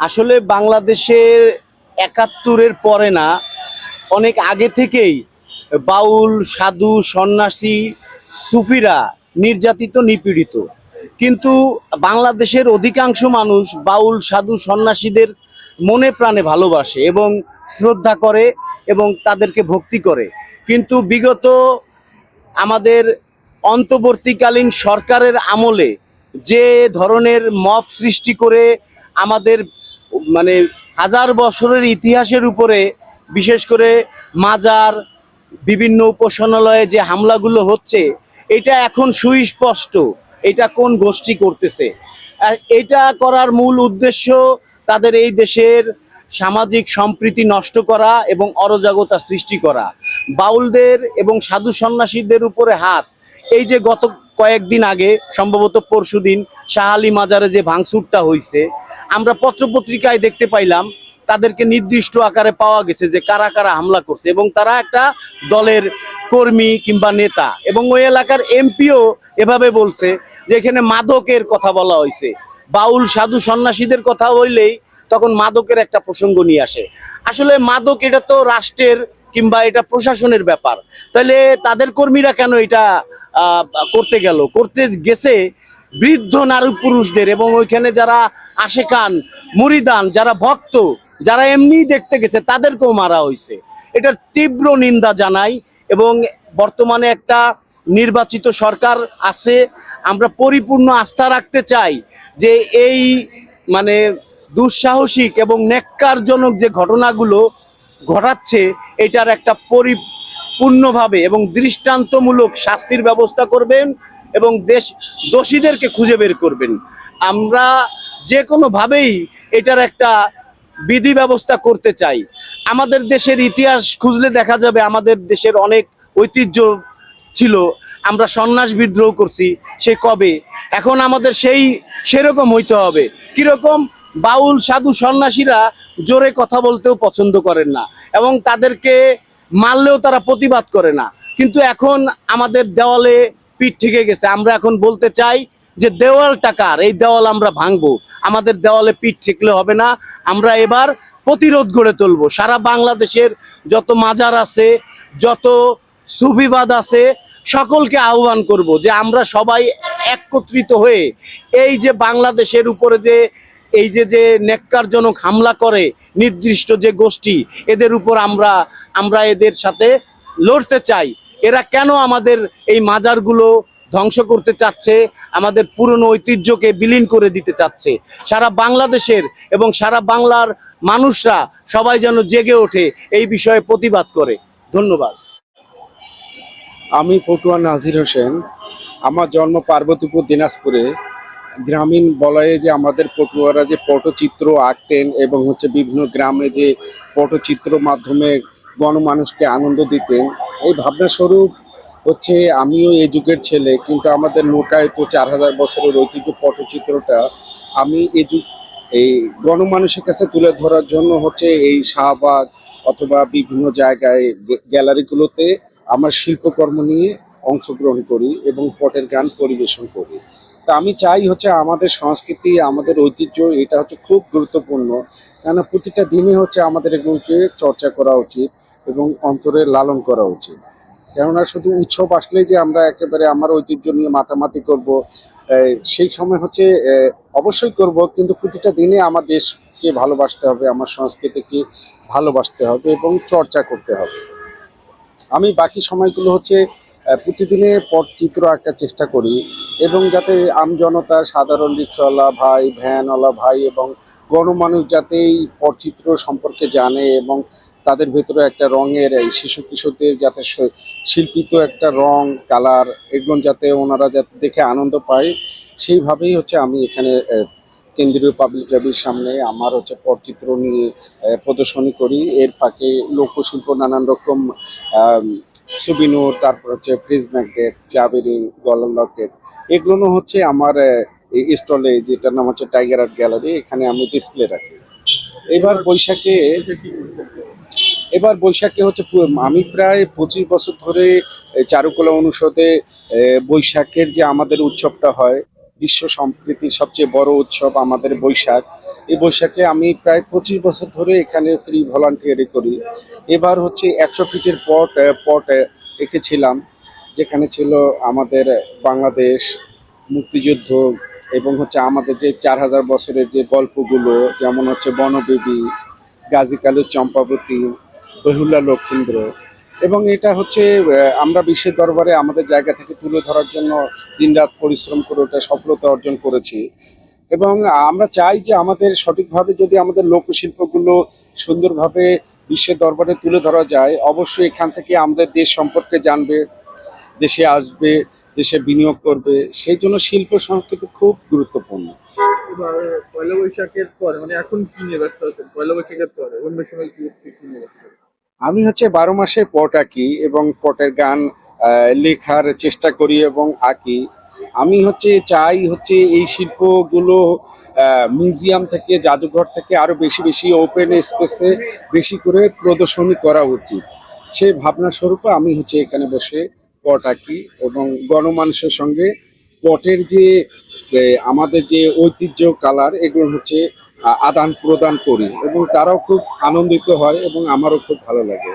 আসলে বাংলাদেশের ৭১-এর পরে না, অনেক আগে থেকেই বাউল, সাধু, সন্ন্যাসী, সুফিরা নির্যাতিত, নিপীড়িত। কিন্তু বাংলাদেশের অধিকাংশ মানুষ বাউল, সাধু, সন্ন্যাসীদের মনে প্রাণে ভালোবাসে এবং শ্রদ্ধা করে এবং তাদেরকে ভক্তি করে। কিন্তু বিগত আমাদের অন্তর্বর্তীকালীন সরকারের আমলে যে ধরনের মব সৃষ্টি করে আমাদের মানে হাজার বছরের ইতিহাসের উপরে, বিশেষ করে মাজার, বিভিন্ন উপাসনালয়ে যে হামলাগুলো হচ্ছে, এটা এখন সুস্পষ্ট এটা কোন গোষ্ঠী করতেছে। আর এটা করার মূল উদ্দেশ্য তাদের এই দেশের সামাজিক সম্প্রীতি নষ্ট করা এবং অরাজকতা সৃষ্টি করা। বাউলদের এবং সাধু সন্ন্যাসীদের উপরে হাত, এই যে গত কয়েকদিন আগে, সম্ভবত পরশুদিন শাহ আলী মাজারে যে ভাঙচুরটা হয়েছে, আমরা পত্রপত্রিকায় দেখতে পাইলাম তাদেরকে নির্দিষ্ট আকারে পাওয়া গেছে যে কারা কারা হামলা করছে এবং তারা একটা দলের কর্মী কিংবা নেতা। এবং ওই এলাকার এমপিও এভাবে বলছে যে এখানে মাদকের কথা বলা হয়েছে। বাউল, সাধু, সন্ন্যাসীদের কথা বললেই তখন মাদকের একটা প্রসঙ্গ নিয়ে আসে। আসলে মাদক এটা তো রাষ্ট্রের কিংবা এটা প্রশাসনের ব্যাপার। তাহলে তাদের কর্মীরা কেন এটা করতে গেছে বৃদ্ধ নারী পুরুষদের, এবং ওইখানে যারা আশেকান, মুরিদান, যারা ভক্ত, যারা এমনি দেখতে গেছে, তাদেরকেও মারা হয়েছে। এটার তীব্র নিন্দা জানাই। এবং বর্তমানে একটা নির্বাচিত সরকার আছে, আমরা পরিপূর্ণ আস্থা রাখতে চাই যে এই মানে দুঃসাহসিক এবং নেক্কারজনক যে ঘটনাগুলো ঘটাচ্ছে, এটার একটা পূর্ণভাবে এবং দৃষ্টান্তমূলক শাস্তির ব্যবস্থা করবেন এবং দোষীদেরকে খুঁজে বের করবেন। আমরা যে কোনোভাবেই এটার একটা বিধি ব্যবস্থা করতে চাই। আমাদের দেশের ইতিহাস খুঁজলে দেখা যাবে আমাদের দেশের অনেক ঐতিহ্য ছিল। আমরা সন্ন্যাস বিদ্রোহ করছি, সে কবে। এখন আমাদের সেরকম হইতে হবে। কিরকম? বাউল, সাধু, সন্ন্যাসীরা জোরে কথা বলতেও পছন্দ করেন না এবং তাদেরকে মারলেও তারা প্রতিবাদ করে না। কিন্তু এখন আমাদের দেওয়ালে পিঠ ঠেকে গেছে। আমরা এখন বলতে চাই যে দেওয়াল টাকার, এই দেওয়াল আমরা ভাঙবো। আমাদের দেওয়ালে পিঠ ঠেকলে হবে না। আমরা এবার প্রতিরোধ গড়ে তুলবো। সারা বাংলাদেশের যত মাজার আছে, যত সুফিবাদ আছে, সকলকে আহ্বান করব যে আমরা সবাই একত্রিত হয়ে এই যে বাংলাদেশের উপরে যে এই যে নেক্কারজনক হামলা করে নির্দিষ্ট যে গোষ্ঠী, এদের উপর আমরা এদের সাথে লড়তে চাই। এরা কেন আমাদের এই মাজারগুলো ধ্বংস করতে চাচ্ছে, আমাদের পুরনো ঐতিহ্যকে বিলীন করে দিতে চাচ্ছে। সারা বাংলাদেশের এবং সারা বাংলার মানুষরা সবাই যেন জেগে ওঠে, এই বিষয়ে প্রতিবাদ করে। ধন্যবাদ। আমি পটুয়া নাজির হোসেন। আমার জন্ম পার্বতীপুর, দিনাজপুরে। গ্রামীণ বলয়ে যে আমাদের পটুয়ারা যে পটচিত্র আঁকতেন এবং বিভিন্ন গ্রামে যে পটচিত্র মাধ্যমে গণমানুষকে আনন্দ দিতেন, এই ভাবনা স্বরূপ আমিও এই যুগের ছেলে, কিন্তু আমাদের লোকায়ত 4000 বছরের ঐতিহ্য পটচিত্রটা আমি এই গণমানুষের কাছে তুলে ধরার জন্য এই শাহবাগ অথবা বিভিন্ন জায়গায় গ্যালারিগুলোতে আমার শিল্পকর্ম নিয়ে অংশগ্রহণ করি এবং পটের গান পরিবেশন করি। তা আমি চাই আমাদের সংস্কৃতি, আমাদের ঐতিহ্য, এটা খুব গুরুত্বপূর্ণ। কেন প্রতিটা দিনই আমাদের এগুলোকে চর্চা করা উচিত এবং অন্তরে লালন করা উচিত। কেননা শুধু উৎসব আসলেই যে আমরা একেবারে আমার ঐতিহ্য নিয়ে মাতামাতি করব, সেই সময় অবশ্যই করব, কিন্তু প্রতিটা দিনে আমার দেশকে ভালোবাসতে হবে, আমার সংস্কৃতিকে ভালোবাসতে হবে এবং চর্চা করতে হবে। আমি বাকি সময়গুলো প্রতিদিনে পটচিত্র আঁকার চেষ্টা করি এবং যাতে আমজনতা, সাধারণ রিক্সাওয়ালা ভাই, ভ্যানওয়ালা ভাই এবং গণমানুষ যাতে এই পটচিত্র সম্পর্কে জানে এবং তাদের ভেতরে একটা রঙের, এই শিশু কিশোরদের যাতে শিল্পিত একটা রং, কালার, এগুলো যাতে ওনারা যাতে দেখে আনন্দ পায়, সেইভাবেই আমি এখানে কেন্দ্রীয় পাবলিক লাইব্রেরির সামনে আমার পটচিত্র নিয়ে প্রদর্শনী করি। এর ফাঁকে লোকশিল্প, নানান রকম সুবিনোর, তারপর ফ্রিজ ম্যাগনেট, চাবিরিং, গলার লকেট, এগুলো আমার এই স্টলে, যেটার নাম টাইগার আর্ট গ্যালারি, এখানে আমি ডিসপ্লে রাখি। এবার বৈশাখে আমি প্রায় 25 বছর ধরে চারুকলা অনুষদে বৈশাখের যে আমাদের উৎসবটা হয়, বিশ্ব সম্প্রীতির সবচেয়ে বড় উৎসব আমাদের বৈশাখ। এই বৈশাখে আমি প্রায় 25 বছর ধরে এখানে ফ্রি ভলান্টিয়ারি করি। এবার হচ্ছে 100 ফিটের পট এঁকেছিলাম, যেখানে ছিল আমাদের বাংলাদেশ, মুক্তিযুদ্ধ এবং হচ্ছে আমাদের যে 4000 বছরের যে গল্পগুলো, যেমন হচ্ছে বনবিবি, গাজী কালুর চম্পাবতী, বেহুলা লক্ষীন্দ্র। এবং এটা হচ্ছে আমরা বিশ্বের দরবারে আমাদের জায়গা থেকে তুলে ধরার জন্য দিনরাত পরিশ্রম করে ওটা সফলতা অর্জন করেছি। এবং আমরা চাই যে আমাদের সঠিকভাবে যদি আমাদের লোকশিল্পগুলো সুন্দরভাবে বিশ্বের দরবারে তুলে ধরা যায়, অবশ্যই এখান থেকে আমাদের দেশ সম্পর্কে জানবে, দেশে আসবে, দেশে বিনিয়োগ করবে। সেই জন্য শিল্প সংস্কৃতি খুব গুরুত্বপূর্ণ। এবার পয়লা বৈশাখের পরে মানে এখন কি নিয়ে ব্যস্ত আছেন? পয়লা বৈশাখের পরে অন্য সময় কি নিয়ে ব্যস্ত আছেন? আমি হচ্ছে 12 মাসে পট আঁকি এবং পটের গান লেখার চেষ্টা করি এবং আঁকি। আমি হচ্ছে চাই হচ্ছে এই শিল্পগুলো মিউজিয়াম থেকে, জাদুঘর থেকে আরো বেশি বেশি ওপেন স্পেসে বেশি করে প্রদর্শনী করা উচিত। সেই ভাবনা স্বরূপ আমি হচ্ছে এখানে বসে পট আঁকি এবং গণমানুষের সঙ্গে পটের যে আমাদের যে ঐতিহ্য কালার এগুলো হচ্ছে আদান প্রদান করি এবং তারাও খুব আনন্দিত হয় এবং আমারও খুব ভালো লাগে।